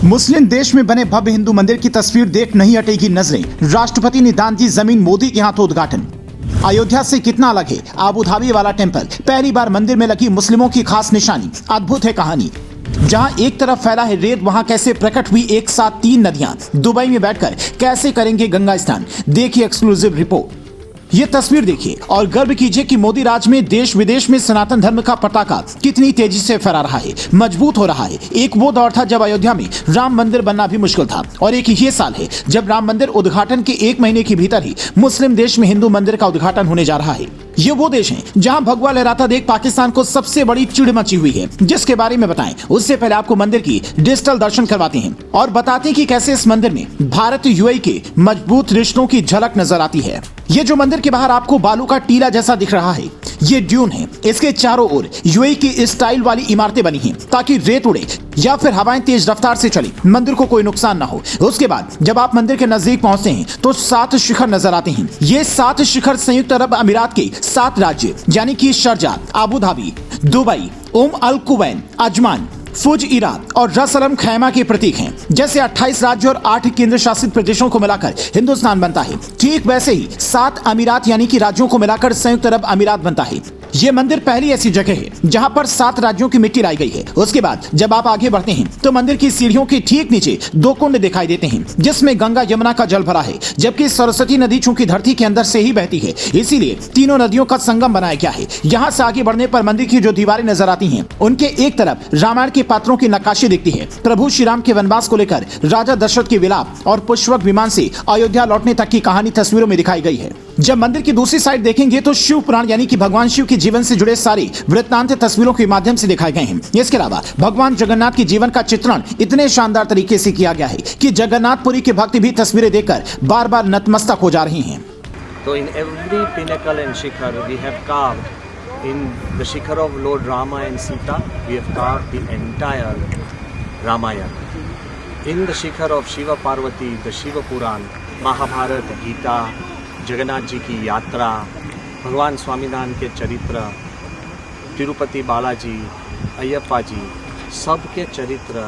मुस्लिम देश में बने भव्य हिंदू मंदिर की तस्वीर देख नहीं हटेगी नजरें। राष्ट्रपति ने दान दी जमीन, मोदी के हाथों उद्घाटन। अयोध्या से कितना अलग है आबू धाबी वाला टेम्पल। पहली बार मंदिर में लगी मुस्लिमों की खास निशानी। अद्भुत है कहानी। जहां एक तरफ फैला है रेत, वहां कैसे प्रकट हुई एक साथ 3 नदियां। दुबई में बैठकर कैसे करेंगे गंगा स्नान, देखिए एक्सक्लूसिव रिपोर्ट। ये तस्वीर देखिए और गर्व कीजिए कि मोदी राज में देश विदेश में सनातन धर्म का पताका कितनी तेजी से फहरा रहा है, मजबूत हो रहा है। एक वो दौर था जब अयोध्या में राम मंदिर बनना भी मुश्किल था, और एक ये साल है जब राम मंदिर उद्घाटन के 1 महीने के भीतर ही मुस्लिम देश में हिंदू मंदिर का उद्घाटन होने जा रहा है। ये वो देश है जहां भगवा लहराता देख पाकिस्तान को सबसे बड़ी चिड़ मची हुई है। जिसके बारे में बताएं उससे पहले आपको मंदिर की डिजिटल दर्शन करवाते हैं और बताते हैं कि कैसे इस मंदिर में भारत यूएई के मजबूत रिश्तों की झलक नजर आती है। ये जो मंदिर के बाहर आपको बालू का टीला जैसा दिख रहा है, ये ड्यून है। इसके चारों ओर यूएई की स्टाइल वाली इमारतें बनी हैं ताकि रेत उड़े या फिर हवाएं तेज रफ्तार से चले, मंदिर को कोई नुकसान ना हो। उसके बाद जब आप मंदिर के नजदीक पहुंचते हैं तो 7 शिखर नजर आते हैं। ये 7 शिखर संयुक्त अरब अमीरात के 7 राज्य यानी कि शारजाह, आबू धाबी, दुबई, अल कुवैन, अजमान, फुजइरा और रस अल खैमा के प्रतीक हैं। जैसे 28 राज्य और 8 केंद्र शासित प्रदेशों को मिलाकर हिंदुस्तान बनता है, ठीक वैसे ही 7 अमीरात यानी कि राज्यों को मिलाकर संयुक्त अरब अमीरात बनता है। ये मंदिर पहली ऐसी जगह है जहां पर 7 राज्यों की मिट्टी लाई गई है। उसके बाद जब आप आगे बढ़ते हैं तो मंदिर की सीढ़ियों के ठीक नीचे 2 कुंड दिखाई देते हैं जिसमें गंगा यमुना का जल भरा है, जबकि सरस्वती नदी चूंकि धरती के अंदर से ही बहती है, इसीलिए तीनों नदियों का संगम बनाया गया है। यहाँ से आगे बढ़ने पर मंदिर की जो दीवारें नजर आती हैं, उनके एक तरफ रामायण के पात्रों की नक्काशी दिखती है। प्रभु श्री राम के वनवास को लेकर राजा दशरथ के विलाप और पुष्पक विमान से अयोध्या लौटने तक की कहानी तस्वीरों में दिखाई गई है। जब मंदिर की दूसरी साइड देखेंगे तो शिव पुराण यानी कि भगवान शिव के जीवन से जुड़े सारे वृत्तांत तस्वीरों के माध्यम से दिखाए गए हैं। इसके अलावा भगवान जगन्नाथ के जीवन का चित्रण इतने शानदार तरीके से किया गया है कि जगन्नाथपुरी के भक्त भी तस्वीरें देखकर बार बार नतमस्तक हो जा रही हैं। So in every pinnacle and shikhar we have carved, in the shikhar of Lord Rama and Sita we have carved the entire Ramayana. In the shikhar of Shiva Parvati, the Shiva Puran, Mahabharat, Gita, Jagannath ji की यात्रा, भगवान स्वामीनारायण के चरित्र, तिरुपति बालाजी, अयप्पा जी, सबके चरित्र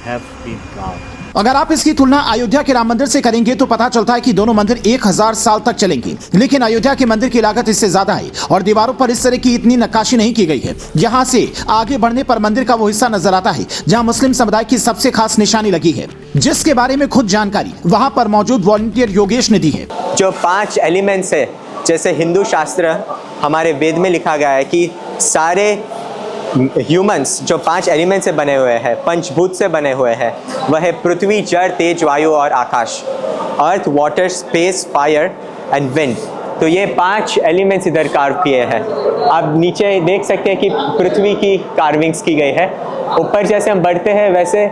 have been carved. अगर आप इसकी तुलना अयोध्या के राम मंदिर से करेंगे तो पता चलता है कि दोनों मंदिर 1000 साल तक चलेंगे, लेकिन अयोध्या के मंदिर की लागत इससे ज्यादा है और दीवारों पर इस तरह की इतनी नक्काशी नहीं की गई है। यहाँ से आगे बढ़ने पर मंदिर का वो हिस्सा नजर आता है जहाँ मुस्लिम समुदाय की सबसे खास निशानी लगी है, जिसके बारे में खुद जानकारी वहाँ पर मौजूद वॉलंटियर योगेश ने दी है। जो 5 एलिमेंट्स है, जैसे हिंदू शास्त्र हमारे वेद में लिखा गया है कि सारे ह्यूमंस जो 5 एलिमेंट से बने हुए हैं, पंचभूत से बने हुए हैं, वह है पृथ्वी, जल, तेज, वायु और आकाश। Earth, water, space, fire and wind. तो ये 5 एलिमेंट्स इधर कार्व किए हैं। आप नीचे देख सकते हैं कि पृथ्वी की कार्विंग्स की गई है। ऊपर जैसे हम बढ़ते हैं वैसे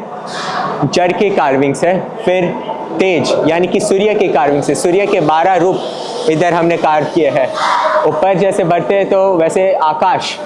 जल की कार्विंग्स है। फिर तेज यानी कि सूर्य की कार्विंग्स है। सूर्य के 12 रूप इधर हमने कार्व किए हैं। ऊपर जैसे बढ़ते हैं तो वैसे आकाश,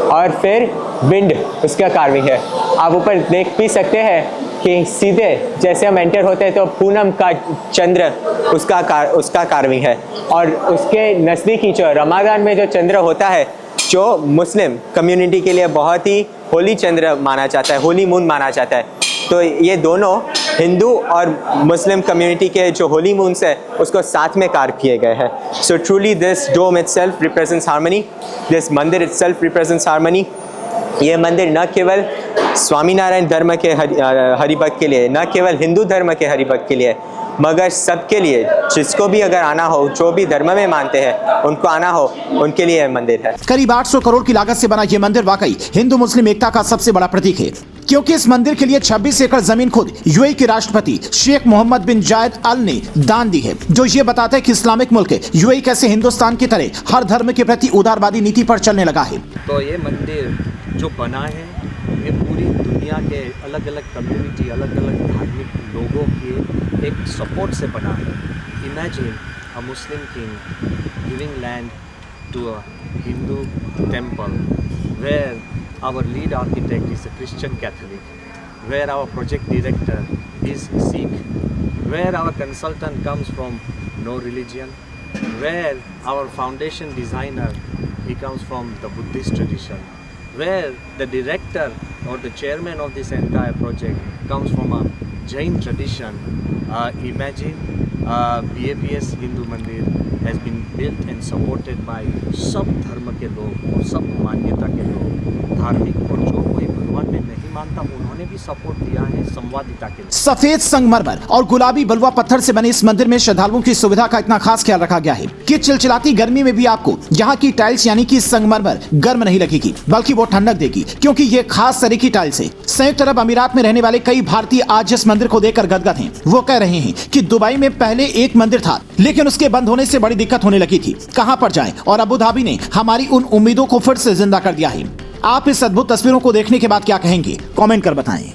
और फिर विंड उसका कार्विंग है। आप ऊपर देख भी सकते हैं कि सीधे जैसे हम एंटर होते हैं तो पूनम का चंद्र उसका कार्विंग है। और उसके नज़दीकी जो रमज़ान में जो चंद्र होता है, जो मुस्लिम कम्युनिटी के लिए बहुत ही होली चंद्र माना जाता है, होली मून माना जाता है। तो ये दोनों हिंदू और मुस्लिम कम्युनिटी के जो होली मून्स है उसको साथ में कार्व किए गए हैं। So truly this dome itself represents harmony, this mandir itself represents harmony. ये मंदिर न केवल स्वामीनारायण धर्म के हरिभक्त के लिए, न केवल हिंदू धर्म के हरिभक्त के लिए, मगर सबके लिए, जिसको भी अगर आना हो, जो भी धर्म में मानते हैं उनको आना हो, उनके लिए यह मंदिर है। करीब 800 करोड़ की लागत से बना ये मंदिर वाकई हिंदू मुस्लिम एकता का सबसे बड़ा प्रतीक है, क्योंकि इस मंदिर के लिए 26 एकड़ जमीन खुद यूएई के राष्ट्रपति शेख मोहम्मद बिन जायद अल ने दान दी है, जो ये बताता है कि इस्लामिक मुल्क यूएई कैसे हिंदुस्तान की तरह हर धर्म के प्रति उदारवादी नीति पर चलने लगा है। तो ये मंदिर जो बना है ये पूरी दुनिया के अलग अलग कम्युनिटी, अलग अलग धार्मिक लोगों के एक सपोर्ट से बना है। Imagine a Muslim king giving land to a Hindu temple where our lead architect is a Christian Catholic, where our project director is Sikh, where our consultant comes from no religion, where our foundation designer, he comes from the Buddhist tradition, where the director or the chairman of this entire project comes from a Jain tradition. Imagine BAPS Hindu Mandir has been built and supported by सब धर्म के लोग और सब मान्यता के लोग, धार्मिक और जो कोई भगवान में नहीं मानता उन्होंने भी सपोर्ट दिया है संवादिता के लिए। सफेद संगमरमर और गुलाबी बलुआ पत्थर से बने इस मंदिर में श्रद्धालुओं की सुविधा का इतना खास ख्याल रखा गया है कि चिलचिलाती गर्मी में भी आपको यहाँ की टाइल्स यानी कि संगमरमर गर्म नहीं लगेगी, बल्कि वो ठंडक देगी, क्योंकि ये खास तरह की टाइल्स है। संयुक्त अरब अमीरात में रहने वाले कई भारतीय आज जिस मंदिर को देखकर गदगद हैं, वो कह रहे हैं कि दुबई में पहले एक मंदिर था, लेकिन उसके बंद होने से बड़ी दिक्कत होने लगी थी, कहां पर जाएं, और अबू धाबी ने हमारी उन उम्मीदों को फिर से जिंदा कर दिया है। आप इस अद्भुत तस्वीरों को देखने के बाद क्या कहेंगे, कमेंट कर बताएं।